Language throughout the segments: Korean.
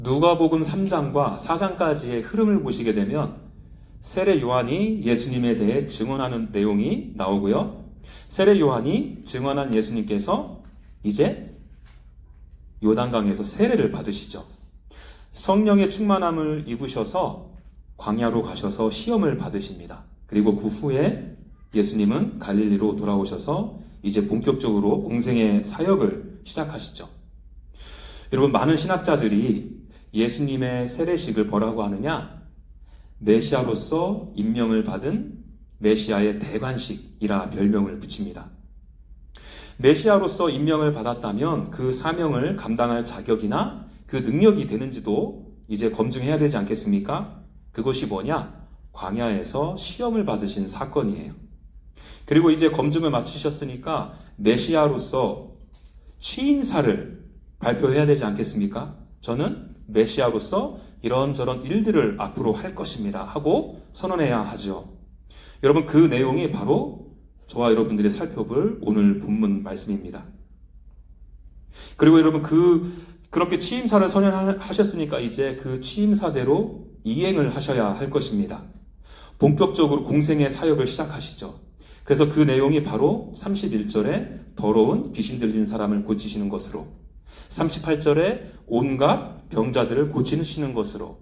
누가복음 3장과 4장까지의 흐름을 보시게 되면 세례 요한이 예수님에 대해 증언하는 내용이 나오고요. 세례 요한이 증언한 예수님께서 이제 요단강에서 세례를 받으시죠. 성령의 충만함을 입으셔서 광야로 가셔서 시험을 받으십니다. 그리고 그 후에 예수님은 갈릴리로 돌아오셔서 이제 본격적으로 공생의 사역을 시작하시죠. 여러분, 많은 신학자들이 예수님의 세례식을 뭐라고 하느냐? 메시아로서 임명을 받은 메시아의 대관식이라 별명을 붙입니다. 메시아로서 임명을 받았다면 그 사명을 감당할 자격이나 그 능력이 되는지도 이제 검증해야 되지 않겠습니까? 그것이 뭐냐? 광야에서 시험을 받으신 사건이에요. 그리고 이제 검증을 마치셨으니까 메시아로서 취임사를 발표해야 되지 않겠습니까? 저는 메시아로서 이런저런 일들을 앞으로 할 것입니다 하고 선언해야 하죠. 여러분, 그 내용이 바로 저와 여러분들이 살펴볼 오늘 본문 말씀입니다. 그리고 여러분, 그렇게 취임사를 선언하셨으니까 이제 그 취임사대로 이행을 하셔야 할 것입니다. 본격적으로 공생의 사역을 시작하시죠. 그래서 그 내용이 바로 31절에 더러운 귀신 들린 사람을 고치시는 것으로, 38절에 온갖 병자들을 고치시는 것으로,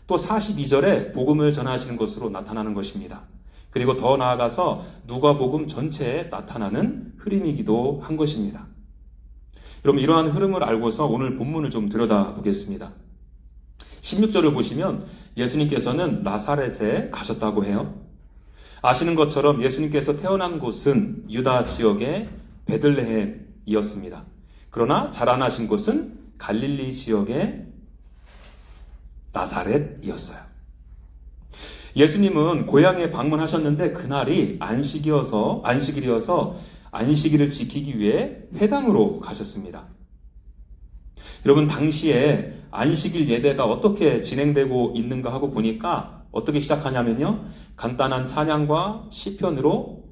또 42절에 복음을 전하시는 것으로 나타나는 것입니다. 그리고 더 나아가서 누가복음 전체에 나타나는 흐름이기도 한 것입니다. 여러분, 이러한 흐름을 알고서 오늘 본문을 좀 들여다보겠습니다. 16절을 보시면 예수님께서는 나사렛에 가셨다고 해요. 아시는 것처럼 예수님께서 태어난 곳은 유다 지역의 베들레헴이었습니다. 그러나 자라나신 곳은 갈릴리 지역의 나사렛이었어요. 예수님은 고향에 방문하셨는데 그날이 안식일이어서 안식일을 지키기 위해 회당으로 가셨습니다. 여러분, 당시에 안식일 예배가 어떻게 진행되고 있는가 하고 보니까 어떻게 시작하냐면요, 간단한 찬양과 시편으로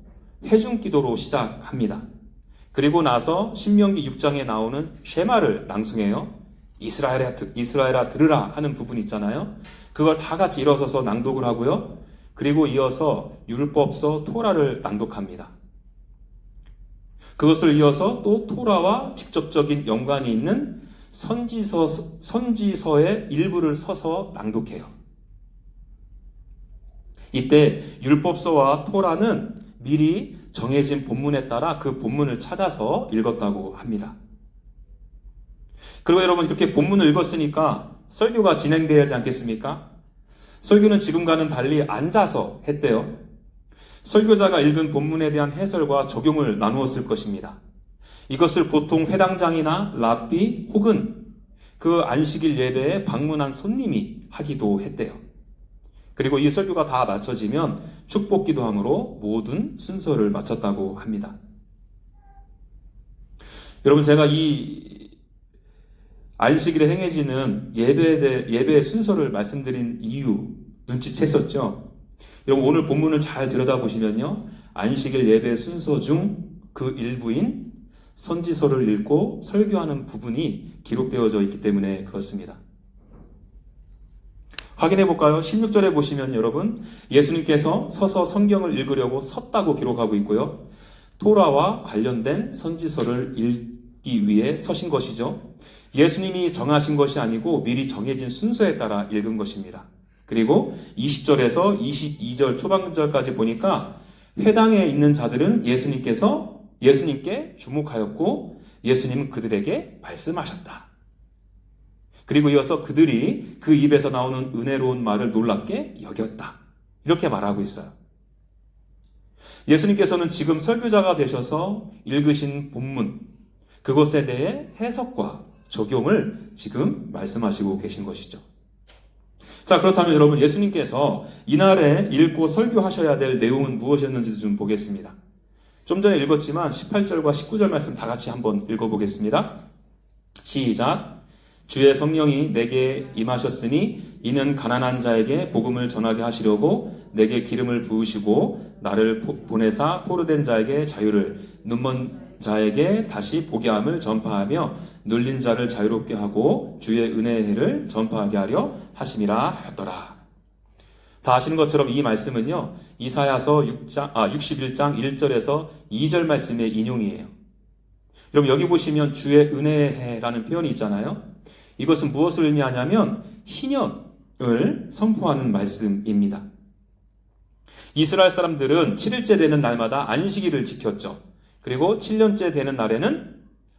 회중기도로 시작합니다. 그리고 나서 신명기 6장에 나오는 쉐마를 낭송해요. 이스라엘아 들으라 하는 부분 있잖아요. 그걸 다 같이 일어서서 낭독을 하고요. 그리고 이어서 율법서 토라를 낭독합니다. 그것을 이어서 또 토라와 직접적인 연관이 있는 선지서의 일부를 서서 낭독해요. 이때 율법서와 토라는 미리 정해진 본문에 따라 그 본문을 찾아서 읽었다고 합니다. 그리고 여러분, 이렇게 본문을 읽었으니까 설교가 진행돼야 하지 않겠습니까? 설교는 지금과는 달리 앉아서 했대요. 설교자가 읽은 본문에 대한 해설과 적용을 나누었을 것입니다. 이것을 보통 회당장이나 랍비 혹은 그 안식일 예배에 방문한 손님이 하기도 했대요. 그리고 이 설교가 다 마쳐지면 축복 기도함으로 모든 순서를 마쳤다고 합니다. 여러분, 제가 이 안식일에 행해지는 예배의 순서를 말씀드린 이유 눈치챘었죠? 여러분, 오늘 본문을 잘 들여다보시면요, 안식일 예배 순서 중 그 일부인 선지서를 읽고 설교하는 부분이 기록되어져 있기 때문에 그렇습니다. 확인해 볼까요? 16절에 보시면 여러분, 예수님께서 서서 성경을 읽으려고 섰다고 기록하고 있고요. 토라와 관련된 선지서를 읽기 위해 서신 것이죠. 예수님이 정하신 것이 아니고 미리 정해진 순서에 따라 읽은 것입니다. 그리고 20절에서 22절 초반절까지 보니까 회당에 있는 자들은 예수님께 주목하였고 예수님은 그들에게 말씀하셨다. 그리고 이어서 그들이 그 입에서 나오는 은혜로운 말을 놀랍게 여겼다. 이렇게 말하고 있어요. 예수님께서는 지금 설교자가 되셔서 읽으신 본문, 그것에 대해 해석과 적용을 지금 말씀하시고 계신 것이죠. 자, 그렇다면 여러분, 예수님께서 이날에 읽고 설교하셔야 될 내용은 무엇이었는지 좀 보겠습니다. 좀 전에 읽었지만 18절과 19절 말씀 다 같이 한번 읽어보겠습니다. 시작. 주의 성령이 내게 임하셨으니 이는 가난한 자에게 복음을 전하게 하시려고 내게 기름을 부으시고 나를 보내사 포로된 자에게 자유를, 눈먼 자에게 다시 보게 함을 전파하며 눌린 자를 자유롭게 하고 주의 은혜의 해를 전파하게 하려 하심이라 하였더라. 다 아시는 것처럼 이 말씀은요, 이사야서 61장 1절에서 2절 말씀의 인용이에요. 여러분 여기 보시면 주의 은혜의 해라는 표현이 있잖아요. 이것은 무엇을 의미하냐면 희년을 선포하는 말씀입니다. 이스라엘 사람들은 7일째 되는 날마다 안식일을 지켰죠. 그리고 7년째 되는 날에는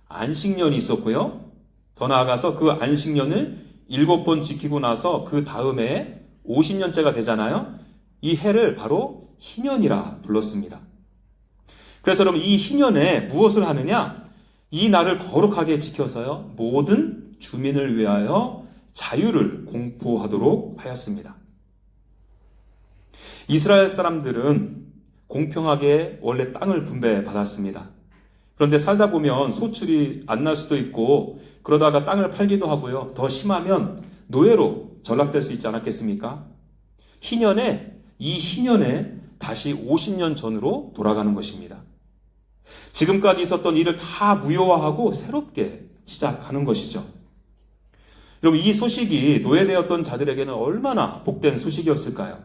안식년이 있었고요. 더 나아가서 그 안식년을 7번 지키고 나서 그 다음에 50년째가 되잖아요. 이 해를 바로 희년이라 불렀습니다. 그래서 여러분 이 희년에 무엇을 하느냐? 이 날을 거룩하게 지켜서요, 모든 주민을 위하여 자유를 공포하도록 하였습니다. 이스라엘 사람들은 공평하게 원래 땅을 분배받았습니다. 그런데 살다 보면 소출이 안 날 수도 있고 그러다가 땅을 팔기도 하고요. 더 심하면 노예로 전락될 수 있지 않았겠습니까? 이 희년에 다시 50년 전으로 돌아가는 것입니다. 지금까지 있었던 일을 다 무효화하고 새롭게 시작하는 것이죠. 여러분 이 소식이 노예되었던 자들에게는 얼마나 복된 소식이었을까요?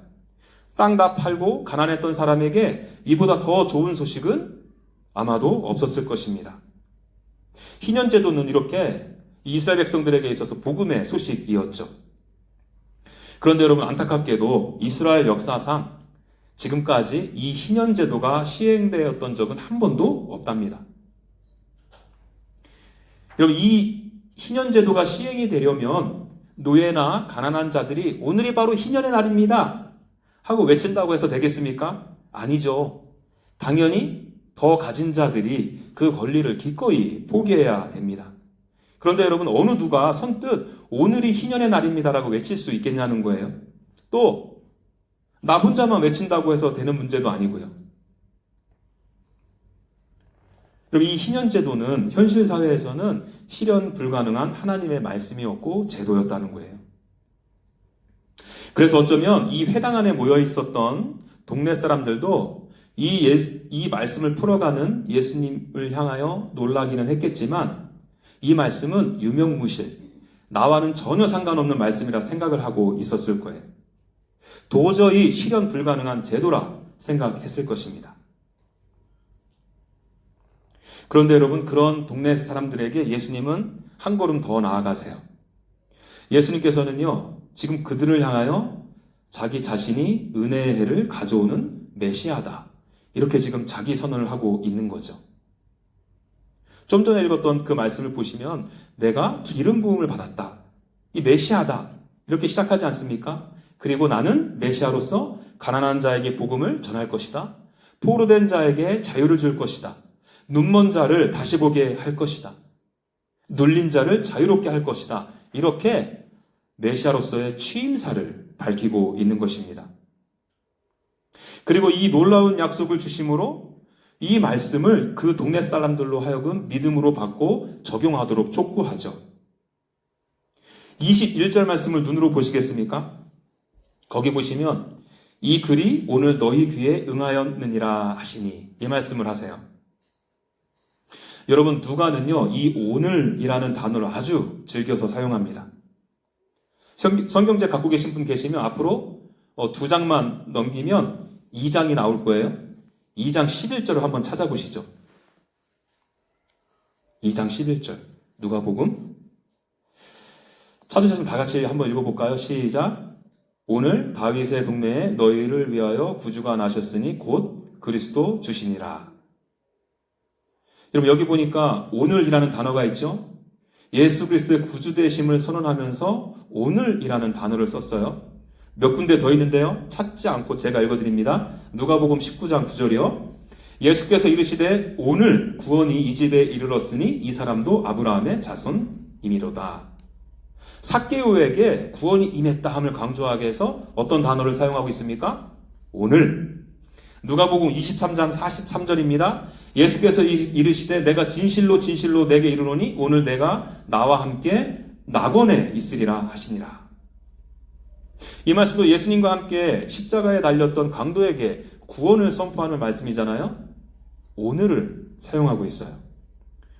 땅 다 팔고 가난했던 사람에게 이보다 더 좋은 소식은 아마도 없었을 것입니다. 희년제도는 이렇게 이스라엘 백성들에게 있어서 복음의 소식이었죠. 그런데 여러분 안타깝게도 이스라엘 역사상 지금까지 이 희년제도가 시행되었던 적은 한 번도 없답니다. 여러분 이 희년제도가 시행이 되려면 노예나 가난한 자들이 오늘이 바로 희년의 날입니다 하고 외친다고 해서 되겠습니까? 아니죠. 당연히 더 가진 자들이 그 권리를 기꺼이 포기해야 됩니다. 그런데 여러분 어느 누가 선뜻 오늘이 희년의 날입니다라고 외칠 수 있겠냐는 거예요. 또 나 혼자만 외친다고 해서 되는 문제도 아니고요. 여러분 이 희년제도는 현실 사회에서는 실현 불가능한 하나님의 말씀이었고 제도였다는 거예요. 그래서 어쩌면 이 회당 안에 모여 있었던 동네 사람들도 이 말씀을 풀어가는 예수님을 향하여 놀라기는 했겠지만 이 말씀은 유명무실, 나와는 전혀 상관없는 말씀이라 생각을 하고 있었을 거예요. 도저히 실현 불가능한 제도라 생각했을 것입니다. 그런데 여러분 그런 동네 사람들에게 예수님은 한 걸음 더 나아가세요. 예수님께서는요 지금 그들을 향하여 자기 자신이 은혜의 해를 가져오는 메시아다 이렇게 지금 자기 선언을 하고 있는 거죠. 좀 전에 읽었던 그 말씀을 보시면 내가 기름 부음을 받았다, 이 메시아다 이렇게 시작하지 않습니까? 그리고 나는 메시아로서 가난한 자에게 복음을 전할 것이다, 포로된 자에게 자유를 줄 것이다, 눈먼 자를 다시 보게 할 것이다, 눌린 자를 자유롭게 할 것이다, 이렇게 메시아로서의 취임사를 밝히고 있는 것입니다. 그리고 이 놀라운 약속을 주심으로 이 말씀을 그 동네 사람들로 하여금 믿음으로 받고 적용하도록 촉구하죠. 21절 말씀을 눈으로 보시겠습니까? 거기 보시면 이 글이 오늘 너희 귀에 응하였느니라 하시니 이 말씀을 하세요. 여러분 누가는요 이 오늘이라는 단어를 아주 즐겨서 사용합니다. 성경책 갖고 계신 분 계시면 앞으로 2장만 넘기면 2장이 나올 거예요. 2장 11절을 한번 찾아보시죠. 2장 11절 누가복음 찾으셨으면 다 같이 한번 읽어볼까요? 시작. 오늘 다윗의 동네에 너희를 위하여 구주가 나셨으니 곧 그리스도 주시니라. 여러분 여기 보니까 오늘이라는 단어가 있죠. 예수 그리스도의 구주 되심을 선언하면서 오늘이라는 단어를 썼어요. 몇 군데 더 있는데요. 찾지 않고 제가 읽어드립니다. 누가복음 19장 9절이요. 예수께서 이르시되 오늘 구원이 이 집에 이르렀으니 이 사람도 아브라함의 자손이미로다. 삭개오에게 구원이 임했다 함을 강조하게 해서 어떤 단어를 사용하고 있습니까? 오늘. 누가복음 23장 43절입니다. 예수께서 이르시되 내가 진실로 진실로 내게 이르노니 오늘 내가 나와 함께 낙원에 있으리라 하시니라. 이 말씀도 예수님과 함께 십자가에 달렸던 강도에게 구원을 선포하는 말씀이잖아요. 오늘을 사용하고 있어요.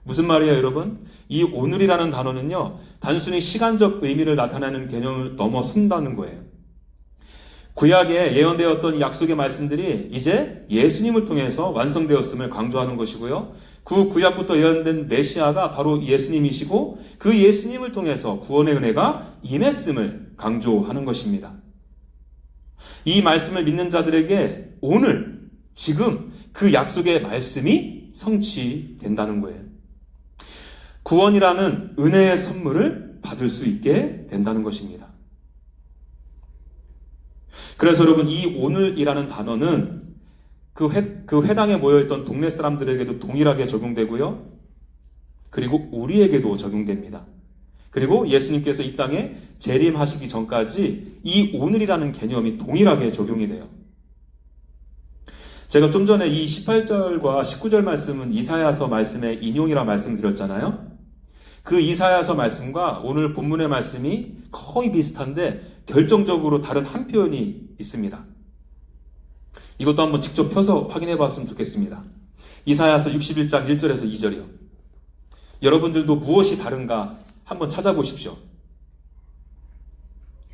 무슨 말이에요, 여러분? 이 오늘이라는 단어는요, 단순히 시간적 의미를 나타내는 개념을 넘어선다는 거예요. 구약에 예언되었던 약속의 말씀들이 이제 예수님을 통해서 완성되었음을 강조하는 것이고요. 그 구약부터 예언된 메시아가 바로 예수님이시고 그 예수님을 통해서 구원의 은혜가 임했음을 강조하는 것입니다. 이 말씀을 믿는 자들에게 오늘, 지금 그 약속의 말씀이 성취된다는 거예요. 구원이라는 은혜의 선물을 받을 수 있게 된다는 것입니다. 그래서 여러분, 이 오늘이라는 단어는 그 회당에 모여있던 동네 사람들에게도 동일하게 적용되고요. 그리고 우리에게도 적용됩니다. 그리고 예수님께서 이 땅에 재림하시기 전까지 이 오늘이라는 개념이 동일하게 적용이 돼요. 제가 좀 전에 이 18절과 19절 말씀은 이사야서 말씀의 인용이라 말씀드렸잖아요. 그 이사야서 말씀과 오늘 본문의 말씀이 거의 비슷한데 결정적으로 다른 한 표현이 있습니다. 이것도 한번 직접 펴서 확인해 봤으면 좋겠습니다. 이사야서 61장 1절에서 2절이요. 여러분들도 무엇이 다른가 한번 찾아보십시오.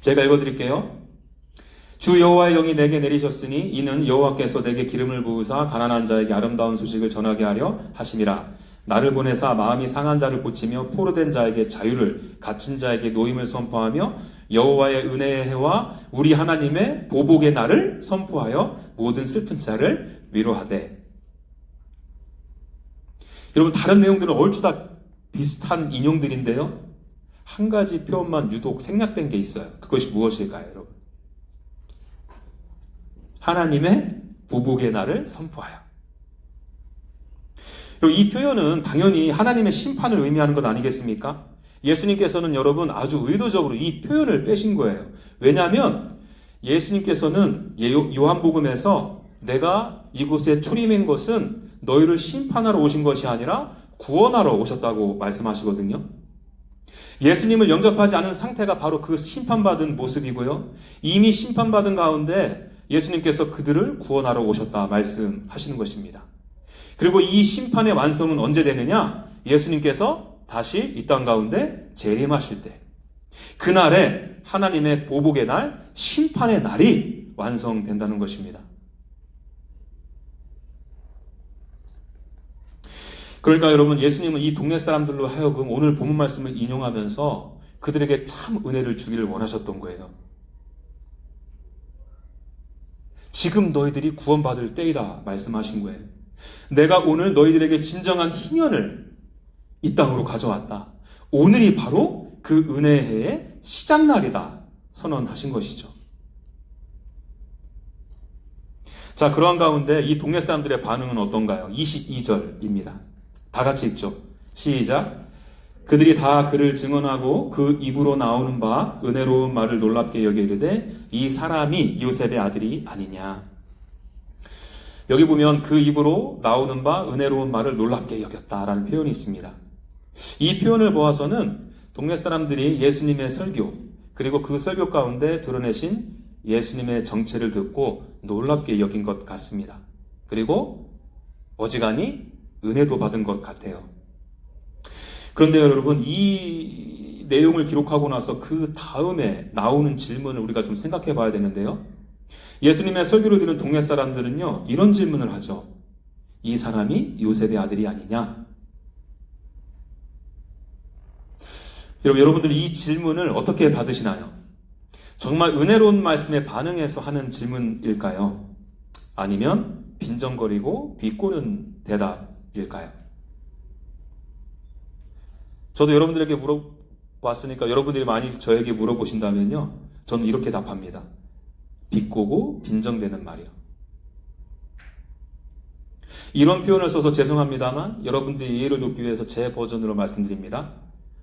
제가 읽어드릴게요. 주 여호와의 영이 내게 내리셨으니 이는 여호와께서 내게 기름을 부으사 가난한 자에게 아름다운 소식을 전하게 하려 하심이라. 나를 보내사 마음이 상한 자를 고치며 포로된 자에게 자유를, 갇힌 자에게 노임을 선포하며 여호와의 은혜의 해와 우리 하나님의 보복의 날을 선포하여 모든 슬픈 자를 위로하되. 여러분, 다른 내용들은 얼추 다 비슷한 인용들인데요. 한 가지 표현만 유독 생략된 게 있어요. 그것이 무엇일까요, 여러분? 하나님의 보복의 날을 선포하여. 이 표현은 당연히 하나님의 심판을 의미하는 것 아니겠습니까? 예수님께서는 여러분 아주 의도적으로 이 표현을 빼신 거예요. 왜냐하면 예수님께서는 요한복음에서 내가 이곳에 출임한 것은 너희를 심판하러 오신 것이 아니라 구원하러 오셨다고 말씀하시거든요. 예수님을 영접하지 않은 상태가 바로 그 심판받은 모습이고요. 이미 심판받은 가운데 예수님께서 그들을 구원하러 오셨다 말씀하시는 것입니다. 그리고 이 심판의 완성은 언제 되느냐? 예수님께서 다시 이 땅 가운데 재림하실 때, 그날에 하나님의 보복의 날, 심판의 날이 완성된다는 것입니다. 그러니까 여러분, 예수님은 이 동네 사람들로 하여금 오늘 본문 말씀을 인용하면서 그들에게 참 은혜를 주기를 원하셨던 거예요. 지금 너희들이 구원받을 때이다 말씀하신 거예요. 내가 오늘 너희들에게 진정한 희년을 이 땅으로 가져왔다. 오늘이 바로 그 은혜의 해의 시작날이다 선언하신 것이죠. 자, 그러한 가운데 이 동네 사람들의 반응은 어떤가요? 22절입니다. 다 같이 읽죠. 시작. 그들이 다 그를 증언하고 그 입으로 나오는 바 은혜로운 말을 놀랍게 여겨 이르되 이 사람이 요셉의 아들이 아니냐. 여기 보면 그 입으로 나오는 바 은혜로운 말을 놀랍게 여겼다라는 표현이 있습니다. 이 표현을 보아서는 동네 사람들이 예수님의 설교, 그리고 그 설교 가운데 드러내신 예수님의 정체를 듣고 놀랍게 여긴 것 같습니다. 그리고 어지간히 은혜도 받은 것 같아요. 그런데 여러분, 이 내용을 기록하고 나서 그 다음에 나오는 질문을 우리가 좀 생각해 봐야 되는데요. 예수님의 설교를 들은 동네 사람들은요, 이런 질문을 하죠. 이 사람이 요셉의 아들이 아니냐? 여러분들 이 질문을 어떻게 받으시나요? 정말 은혜로운 말씀에 반응해서 하는 질문일까요? 아니면 빈정거리고 비꼬는 대답일까요? 저도 여러분들에게 물어봤으니까 여러분들이 많이 저에게 물어보신다면요, 저는 이렇게 답합니다. 비꼬고 빈정대는 말이요. 이런 표현을 써서 죄송합니다만 여러분들이 이해를 돕기 위해서 제 버전으로 말씀드립니다.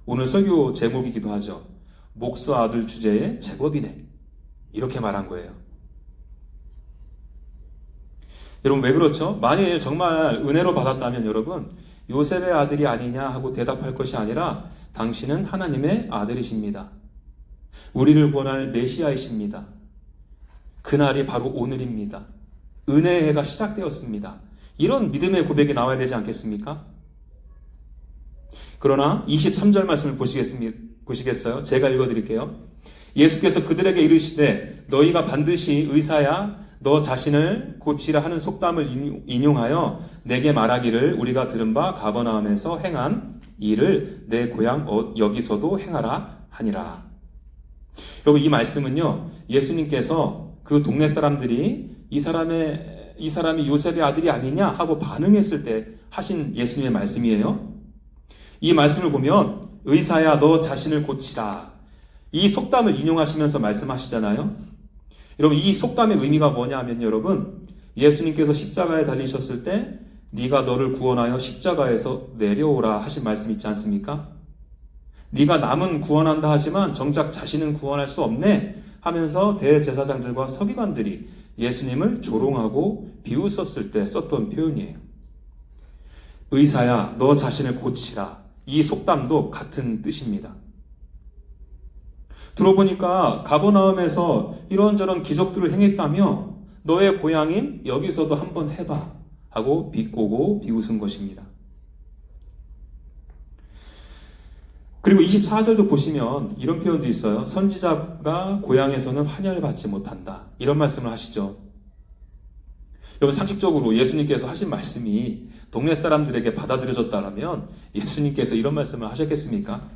오늘 설교 제목이기도 하죠. 목사 아들 주제에 제법이네. 이렇게 말한 거예요. 여러분, 왜 그렇죠? 만일 정말 은혜로 받았다면 여러분, 요셉의 아들이 아니냐 하고 대답할 것이 아니라 당신은 하나님의 아들이십니다. 우리를 구원할 메시아이십니다. 그날이 바로 오늘입니다. 은혜의 해가 시작되었습니다. 이런 믿음의 고백이 나와야 되지 않겠습니까? 그러나 23절 말씀을 보시겠어요? 제가 읽어드릴게요. 예수께서 그들에게 이르시되 너희가 반드시 의사야 너 자신을 고치라 하는 속담을 인용하여 내게 말하기를 우리가 들은 바 가버나움에서 행한 일을 내 고향 여기서도 행하라 하니라. 여러분, 이 말씀은요, 예수님께서 그 동네 사람들이 이 사람이 요셉의 아들이 아니냐 하고 반응했을 때 하신 예수님의 말씀이에요. 이 말씀을 보면 의사야 너 자신을 고치라, 이 속담을 인용하시면서 말씀하시잖아요. 여러분, 이 속담의 의미가 뭐냐 하면 여러분, 예수님께서 십자가에 달리셨을 때 네가 너를 구원하여 십자가에서 내려오라 하신 말씀 있지 않습니까? 네가 남은 구원한다 하지만 정작 자신은 구원할 수 없네 하면서 대제사장들과 서기관들이 예수님을 조롱하고 비웃었을 때 썼던 표현이에요. 의사야 너 자신을 고치라, 이 속담도 같은 뜻입니다. 들어보니까 가버나움에서 이런저런 기적들을 행했다며 너의 고향인 여기서도 한번 해봐 하고 비꼬고 비웃은 것입니다. 그리고 24절도 보시면 이런 표현도 있어요. 선지자가 고향에서는 환영을 받지 못한다, 이런 말씀을 하시죠. 여러분, 상식적으로 예수님께서 하신 말씀이 동네 사람들에게 받아들여졌다면 예수님께서 이런 말씀을 하셨겠습니까?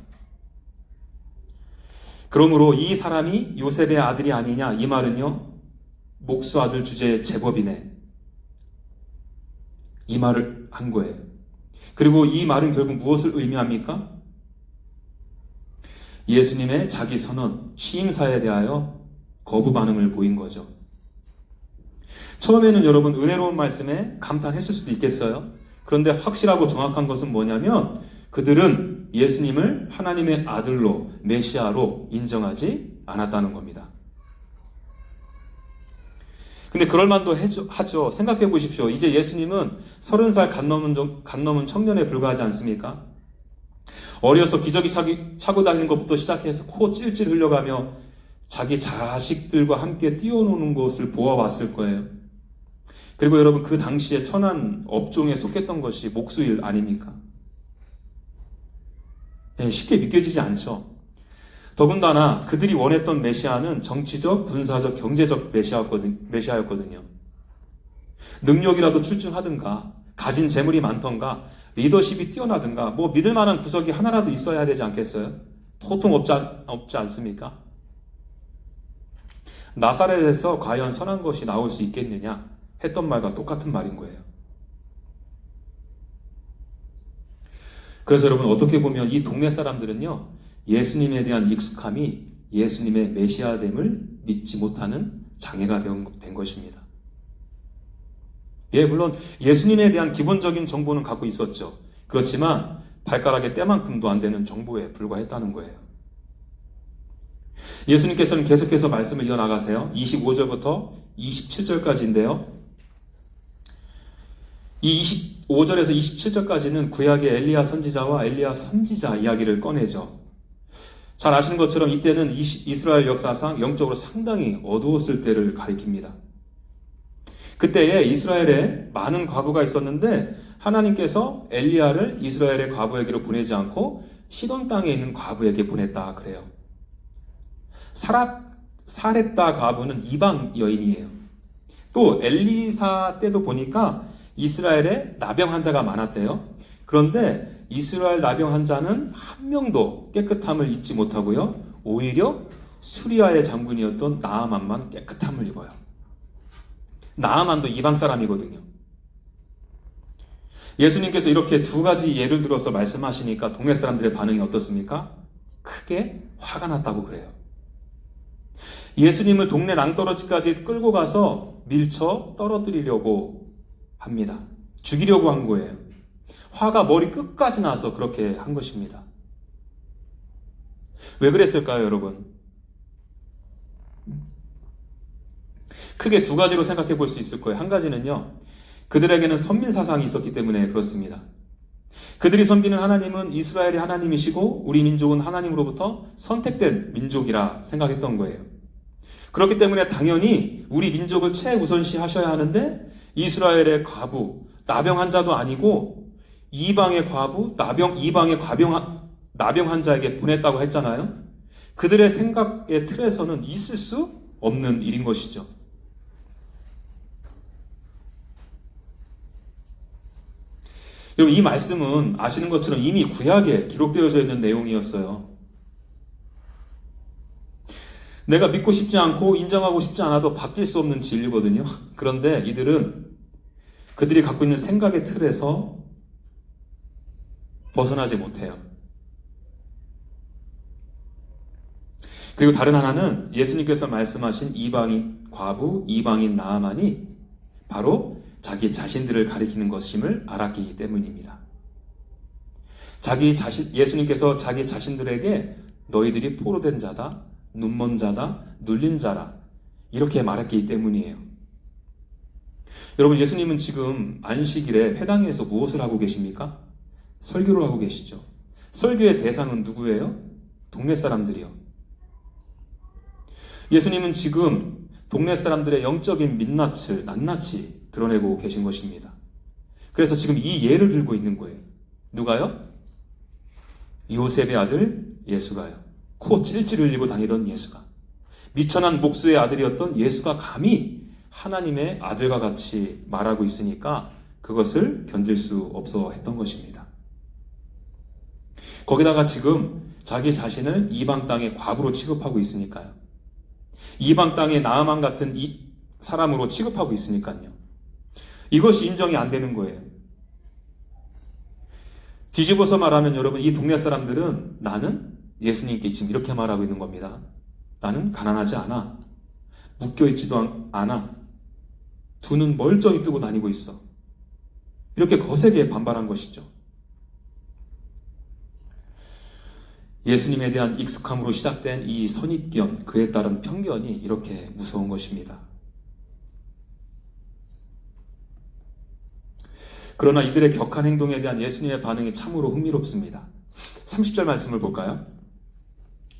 그러므로 이 사람이 요셉의 아들이 아니냐, 이 말은요, 목수 아들 주제의 제법이네, 이 말을 한 거예요. 그리고 이 말은 결국 무엇을 의미합니까? 예수님의 자기 선언, 취임사에 대하여 거부 반응을 보인 거죠. 처음에는 여러분 은혜로운 말씀에 감탄했을 수도 있겠어요. 그런데 확실하고 정확한 것은 뭐냐면 그들은 예수님을 하나님의 아들로, 메시아로 인정하지 않았다는 겁니다. 근데 그럴만도 하죠. 생각해 보십시오. 이제 예수님은 30살 갓 넘은 청년에 불과하지 않습니까? 어려서 기저귀 차고 다니는 것부터 시작해서 코 찔찔 흘려가며 자기 자식들과 함께 뛰어노는 것을 보아왔을 거예요. 그리고 여러분, 그 당시에 천한 업종에 속했던 것이 목수일 아닙니까? 쉽게 믿겨지지 않죠. 더군다나 그들이 원했던 메시아는 정치적, 군사적, 경제적 메시아였거든요. 능력이라도 출중하든가, 가진 재물이 많던가, 리더십이 뛰어나든가, 믿을 만한 구석이 하나라도 있어야 되지 않겠어요? 도통 없지 않습니까? 나사렛에서 과연 선한 것이 나올 수 있겠느냐 했던 말과 똑같은 말인 거예요. 그래서 여러분, 어떻게 보면 이 동네 사람들은요, 예수님에 대한 익숙함이 예수님의 메시아됨을 믿지 못하는 장애가 된 것입니다. 물론 예수님에 대한 기본적인 정보는 갖고 있었죠. 그렇지만 발가락의 때만큼도 안 되는 정보에 불과했다는 거예요. 예수님께서는 계속해서 말씀을 이어나가세요. 25절부터 27절까지인데요. 이 25절에서 27절까지는 구약의 엘리야 선지자와 엘리야 선지자 이야기를 꺼내죠. 잘 아시는 것처럼 이때는 이스라엘 역사상 영적으로 상당히 어두웠을 때를 가리킵니다. 그때에 이스라엘에 많은 과부가 있었는데 하나님께서 엘리야를 이스라엘의 과부에게로 보내지 않고 시돈 땅에 있는 과부에게 보냈다 그래요. 사렙다 과부는 이방 여인이에요. 또 엘리사 때도 보니까 이스라엘에 나병 환자가 많았대요. 그런데 이스라엘 나병 환자는 한 명도 깨끗함을 입지 못하고요, 오히려 수리아의 장군이었던 나아만만 깨끗함을 입어요. 나아만도 이방 사람이거든요. 예수님께서 이렇게 두 가지 예를 들어서 말씀하시니까 동네 사람들의 반응이 어떻습니까? 크게 화가 났다고 그래요. 예수님을 동네 낭떠러지까지 끌고 가서 밀쳐 떨어뜨리려고 합니다. 죽이려고 한 거예요. 화가 머리 끝까지 나서 그렇게 한 것입니다. 왜 그랬을까요, 여러분? 크게 두 가지로 생각해 볼 수 있을 거예요. 한 가지는요, 그들에게는 선민 사상이 있었기 때문에 그렇습니다. 그들이 섬기는 하나님은 이스라엘의 하나님이시고 우리 민족은 하나님으로부터 선택된 민족이라 생각했던 거예요. 그렇기 때문에 당연히 우리 민족을 최우선시 하셔야 하는데 이스라엘의 과부, 나병 환자도 아니고 이방의 과부, 나병 환자에게 보냈다고 했잖아요. 그들의 생각의 틀에서는 있을 수 없는 일인 것이죠. 여러분, 이 말씀은 아시는 것처럼 이미 구약에 기록되어져 있는 내용이었어요. 내가 믿고 싶지 않고 인정하고 싶지 않아도 바뀔 수 없는 진리거든요. 그런데 이들은 그들이 갖고 있는 생각의 틀에서 벗어나지 못해요. 그리고 다른 하나는 예수님께서 말씀하신 이방인 과부, 이방인 나아만이 바로 자기 자신들을 가리키는 것임을 알았기 때문입니다. 예수님께서 자기 자신들에게 너희들이 포로된 자다, 눈먼 자다, 눌린 자라 이렇게 말했기 때문이에요. 여러분, 예수님은 지금 안식일에 회당에서 무엇을 하고 계십니까? 설교를 하고 계시죠. 설교의 대상은 누구예요? 동네 사람들이요. 예수님은 지금 동네 사람들의 영적인 민낯을 낱낱이 드러내고 계신 것입니다. 그래서 지금 이 예를 들고 있는 거예요. 누가요? 요셉의 아들 예수가요. 코 찔찔 흘리고 다니던 예수가, 미천한 목수의 아들이었던 예수가 감히 하나님의 아들과 같이 말하고 있으니까 그것을 견딜 수 없어 했던 것입니다. 거기다가 지금 자기 자신을 이방 땅의 과부로 취급하고 있으니까요. 이방 땅의 나아만 같은 이 사람으로 취급하고 있으니까요. 이것이 인정이 안 되는 거예요. 뒤집어서 말하면 여러분, 이 동네 사람들은 나는 예수님께 지금 이렇게 말하고 있는 겁니다. 나는 가난하지 않아. 묶여있지도 않아. 두 눈 멀쩡히 뜨고 다니고 있어. 이렇게 거세게 반발한 것이죠. 예수님에 대한 익숙함으로 시작된 이 선입견, 그에 따른 편견이 이렇게 무서운 것입니다. 그러나 이들의 격한 행동에 대한 예수님의 반응이 참으로 흥미롭습니다. 30절 말씀을 볼까요?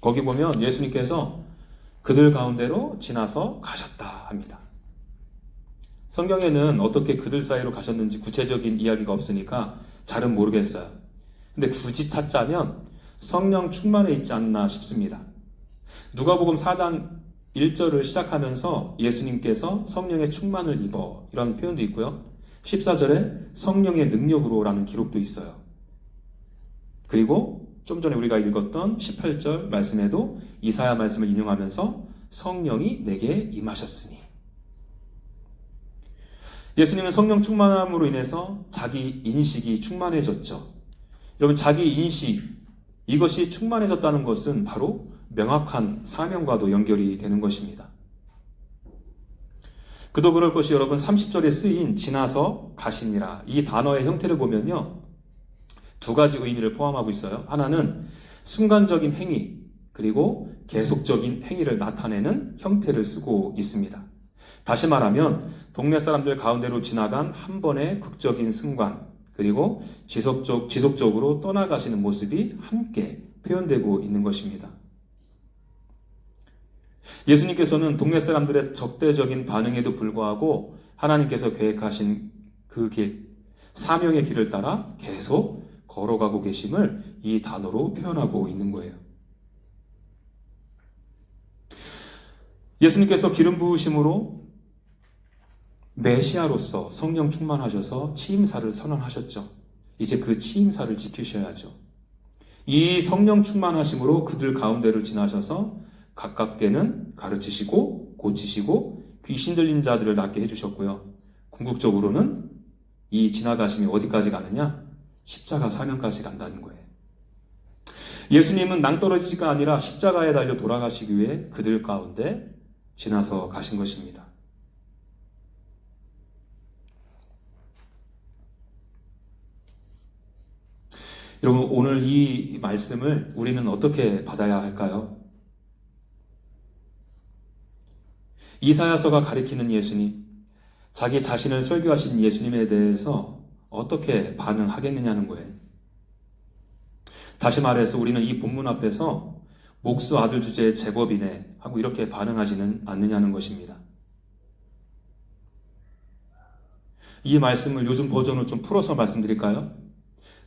거기 보면 예수님께서 그들 가운데로 지나서 가셨다 합니다. 성경에는 어떻게 그들 사이로 가셨는지 구체적인 이야기가 없으니까 잘은 모르겠어요. 근데 굳이 찾자면 성령 충만해 있지 않나 싶습니다. 누가복음 4장 1절을 시작하면서 예수님께서 성령의 충만을 입어 이런 표현도 있고요. 14절에 성령의 능력으로 라는 기록도 있어요. 그리고 좀 전에 우리가 읽었던 18절 말씀에도 이사야 말씀을 인용하면서 성령이 내게 임하셨으니, 예수님은 성령 충만함으로 인해서 자기 인식이 충만해졌죠. 여러분, 자기 인식, 이것이 충만해졌다는 것은 바로 명확한 사명과도 연결이 되는 것입니다. 그도 그럴 것이 여러분, 30절에 쓰인 지나서 가시니라, 이 단어의 형태를 보면요, 두 가지 의미를 포함하고 있어요. 하나는 순간적인 행위, 그리고 계속적인 행위를 나타내는 형태를 쓰고 있습니다. 다시 말하면 동네 사람들 가운데로 지나간 한 번의 극적인 순간, 그리고 지속적으로 떠나가시는 모습이 함께 표현되고 있는 것입니다. 예수님께서는 동네 사람들의 적대적인 반응에도 불구하고 하나님께서 계획하신 그 길, 사명의 길을 따라 계속 걸어가고 계심을 이 단어로 표현하고 있는 거예요. 예수님께서 기름 부으심으로 메시아로서 성령 충만하셔서 취임사를 선언하셨죠. 이제 그 취임사를 지키셔야죠. 이 성령 충만하심으로 그들 가운데를 지나셔서 가깝게는 가르치시고 고치시고 귀신 들린 자들을 낫게 해주셨고요. 궁극적으로는 이 지나가심이 어디까지 가느냐? 십자가 사명까지 간다는 거예요. 예수님은 낭떠러지가 아니라 십자가에 달려 돌아가시기 위해 그들 가운데 지나서 가신 것입니다. 여러분, 오늘 이 말씀을 우리는 어떻게 받아야 할까요? 이사야서가 가리키는 예수님, 자기 자신을 설교하신 예수님에 대해서 어떻게 반응하겠느냐는 거예요. 다시 말해서 우리는 이 본문 앞에서 목수 아들 주제의 제법이네 하고 이렇게 반응하지는 않느냐는 것입니다. 이 말씀을 요즘 버전으로 좀 풀어서 말씀드릴까요?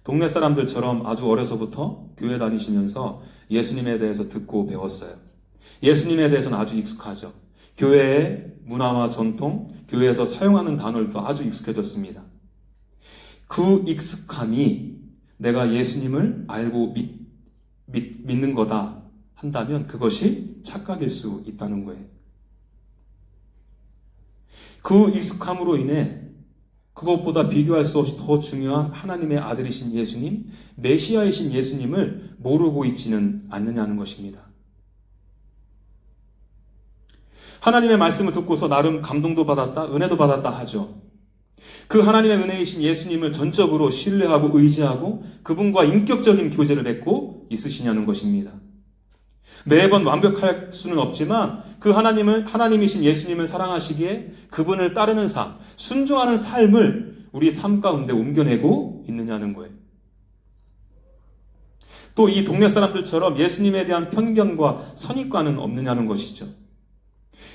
동네 사람들처럼 아주 어려서부터 교회 다니시면서 예수님에 대해서 듣고 배웠어요. 예수님에 대해서는 아주 익숙하죠. 교회의 문화와 전통, 교회에서 사용하는 단어들도 아주 익숙해졌습니다. 그 익숙함이 내가 예수님을 알고 믿는 거다 한다면 그것이 착각일 수 있다는 거예요. 그 익숙함으로 인해 그것보다 비교할 수 없이 더 중요한 하나님의 아들이신 예수님, 메시아이신 예수님을 모르고 있지는 않느냐는 것입니다. 하나님의 말씀을 듣고서 나름 감동도 받았다, 은혜도 받았다 하죠. 그 하나님의 은혜이신 예수님을 전적으로 신뢰하고 의지하고 그분과 인격적인 교제를 맺고 있으시냐는 것입니다. 매번 완벽할 수는 없지만 그 하나님이신 예수님을 사랑하시기에 그분을 따르는 삶, 순종하는 삶을 우리 삶 가운데 옮겨내고 있느냐는 거예요. 또 이 동네 사람들처럼 예수님에 대한 편견과 선입관은 없느냐는 것이죠.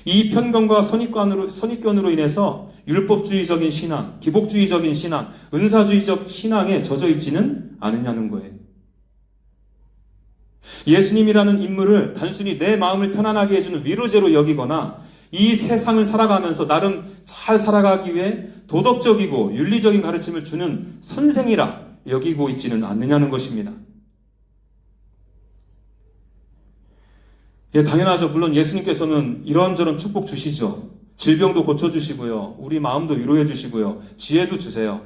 이 편견과 선입견으로 인해서 율법주의적인 신앙, 기복주의적인 신앙, 은사주의적 신앙에 젖어 있지는 않느냐는 거예요. 예수님이라는 인물을 단순히 내 마음을 편안하게 해주는 위로제로 여기거나 이 세상을 살아가면서 나름 잘 살아가기 위해 도덕적이고 윤리적인 가르침을 주는 선생이라 여기고 있지는 않느냐는 것입니다. 예, 당연하죠. 물론 예수님께서는 이런저런 축복 주시죠. 질병도 고쳐주시고요. 우리 마음도 위로해 주시고요. 지혜도 주세요.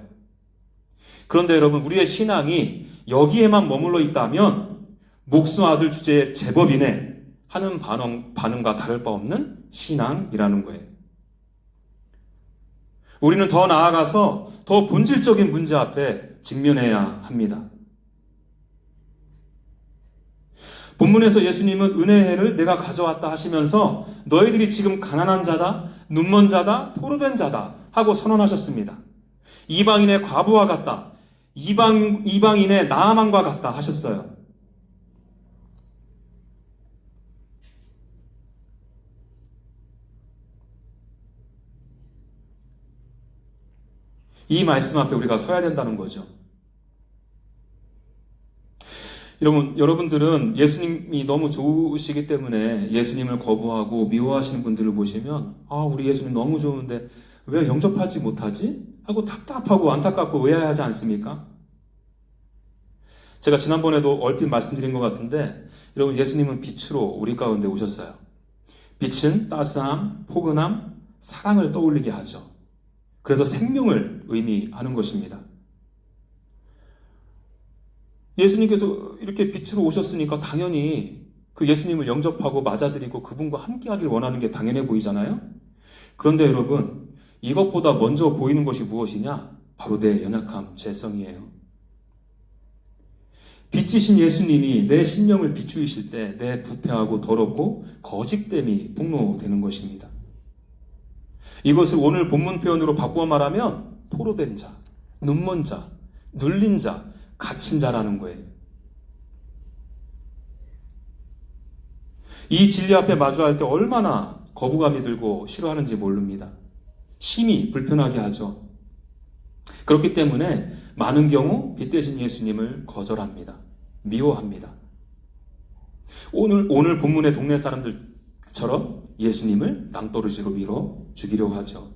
그런데 여러분, 우리의 신앙이 여기에만 머물러 있다면 목수 아들 주제에 제법이네 하는 반응과 다를 바 없는 신앙이라는 거예요. 우리는 더 나아가서 더 본질적인 문제 앞에 직면해야 합니다. 본문에서 예수님은 은혜를 내가 가져왔다 하시면서 너희들이 지금 가난한 자다, 눈먼 자다, 포로된 자다 하고 선언하셨습니다. 이방인의 과부와 같다, 이방인의 나아만과 같다 하셨어요. 이 말씀 앞에 우리가 서야 된다는 거죠. 여러분들은 예수님이 너무 좋으시기 때문에 예수님을 거부하고 미워하시는 분들을 보시면 우리 예수님 너무 좋은데 왜 영접하지 못하지? 하고 답답하고 안타깝고 의아해하지 않습니까? 제가 지난번에도 얼핏 말씀드린 것 같은데 여러분, 예수님은 빛으로 우리 가운데 오셨어요. 빛은 따스함, 포근함, 사랑을 떠올리게 하죠. 그래서 생명을 의미하는 것입니다. 예수님께서 이렇게 빛으로 오셨으니까 당연히 그 예수님을 영접하고 맞아들이고 그분과 함께하길 원하는 게 당연해 보이잖아요. 그런데 여러분, 이것보다 먼저 보이는 것이 무엇이냐? 바로 내 연약함, 죄성이에요. 빛이신 예수님이 내 심령을 비추이실 때 내 부패하고 더럽고 거짓됨이 폭로되는 것입니다. 이것을 오늘 본문 표현으로 바꾸어 말하면 포로된 자, 눈먼 자, 눌린 자, 갇힌 자라는 거예요. 이 진리 앞에 마주할 때 얼마나 거부감이 들고 싫어하는지 모릅니다. 심히 불편하게 하죠. 그렇기 때문에 많은 경우 빛 대신 예수님을 거절합니다. 미워합니다. 오늘 본문의 동네 사람들처럼 예수님을 낭떠러지로 밀어 죽이려고 하죠.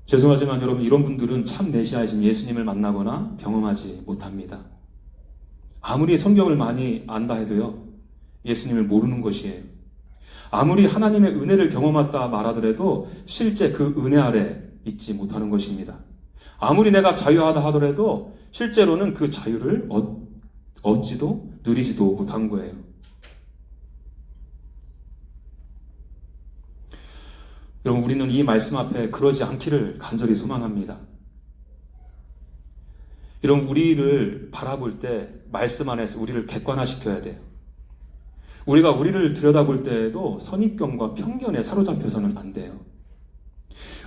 죄송하지만 여러분, 이런 분들은 참 메시아이신 예수님을 만나거나 경험하지 못합니다. 아무리 성경을 많이 안다 해도요, 예수님을 모르는 것이에요. 아무리 하나님의 은혜를 경험했다 말하더라도 실제 그 은혜 아래 있지 못하는 것입니다. 아무리 내가 자유하다 하더라도 실제로는 그 자유를 얻지도 누리지도 못한 거예요. 여러분, 우리는 이 말씀 앞에 그러지 않기를 간절히 소망합니다. 여러분, 우리를 바라볼 때 말씀 안에서 우리를 객관화시켜야 돼요. 우리가 우리를 들여다볼 때에도 선입견과 편견에 사로잡혀서는 안 돼요.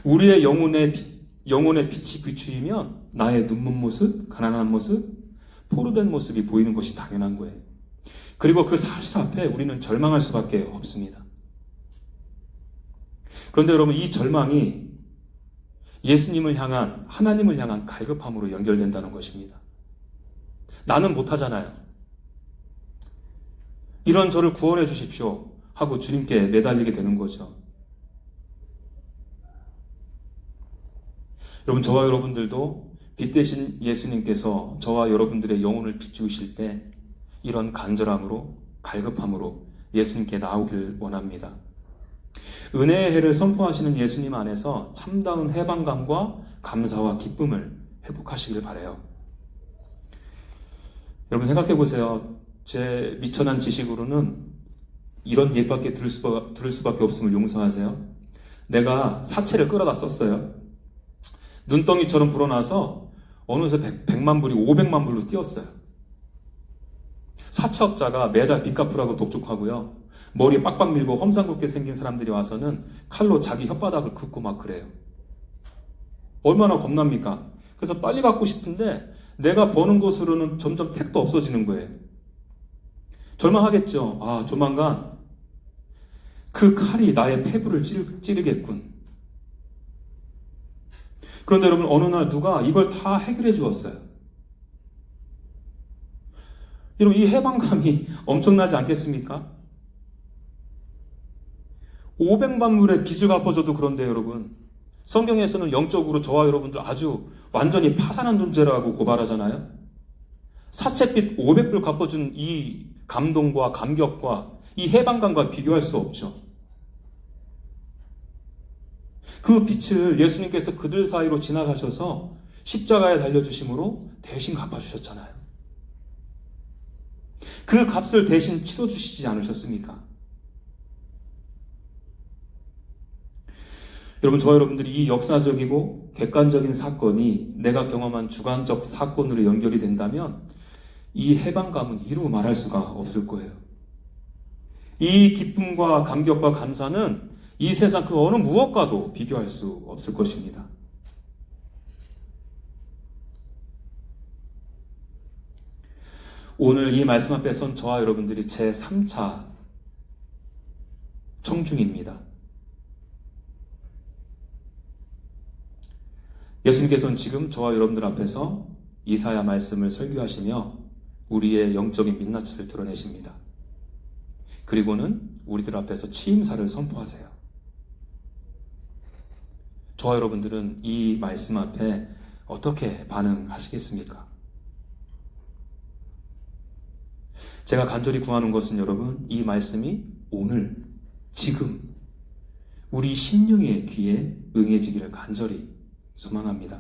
우리의 영혼의 빛이 비추이면 나의 눈먼 모습, 가난한 모습, 포로된 모습이 보이는 것이 당연한 거예요. 그리고 그 사실 앞에 우리는 절망할 수밖에 없습니다. 그런데 여러분, 이 절망이 예수님을 향한, 하나님을 향한 갈급함으로 연결된다는 것입니다. 나는 못하잖아요. 이런 저를 구원해 주십시오 하고 주님께 매달리게 되는 거죠. 여러분, 저와 여러분들도 빛 대신 예수님께서 저와 여러분들의 영혼을 비추실 때 이런 간절함으로, 갈급함으로 예수님께 나오길 원합니다. 은혜의 해를 선포하시는 예수님 안에서 참다운 해방감과 감사와 기쁨을 회복하시길 바라요. 여러분, 생각해 보세요. 제 미천한 지식으로는 이런 얘기밖에 들을 수밖에 없음을 용서하세요. 내가 사채를 끌어다 썼어요. 눈덩이처럼 불어나서 어느새 100만 불이 500만 불로 뛰었어요. 사채업자가 매달 빚 갚으라고 독촉하고요. 머리 빡빡 밀고 험상궂게 생긴 사람들이 와서는 칼로 자기 혓바닥을 긋고 막 그래요. 얼마나 겁납니까? 그래서 빨리 갚고 싶은데 내가 버는 것으로는 점점 택도 없어지는 거예요. 절망하겠죠. 아, 조만간 그 칼이 나의 폐부를 찌르겠군. 그런데 여러분, 어느 날 누가 이걸 다 해결해 주었어요. 여러분, 이 해방감이 엄청나지 않겠습니까? 500만 불의 빚을 갚아줘도 그런데 여러분, 성경에서는 영적으로 저와 여러분들 아주 완전히 파산한 존재라고 고발하잖아요. 사채빚 500불 갚아준 이 감동과 감격과 이 해방감과 비교할 수 없죠. 그 빛을 예수님께서 그들 사이로 지나가셔서 십자가에 달려주심으로 대신 갚아주셨잖아요. 그 값을 대신 치러주시지 않으셨습니까? 여러분, 저와 여러분들이 이 역사적이고 객관적인 사건이 내가 경험한 주관적 사건으로 연결이 된다면 이 해방감은 이루 말할 수가 없을 거예요. 이 기쁨과 감격과 감사는 이 세상 그 어느 무엇과도 비교할 수 없을 것입니다. 오늘 이 말씀 앞에 선 저와 여러분들이 제 3차 청중입니다. 예수님께서는 지금 저와 여러분들 앞에서 이사야 말씀을 설교하시며 우리의 영적인 민낯을 드러내십니다. 그리고는 우리들 앞에서 취임사를 선포하세요. 저와 여러분들은 이 말씀 앞에 어떻게 반응하시겠습니까? 제가 간절히 구하는 것은 여러분, 이 말씀이 오늘, 지금 우리 심령의 귀에 응해지기를 간절히 소망합니다.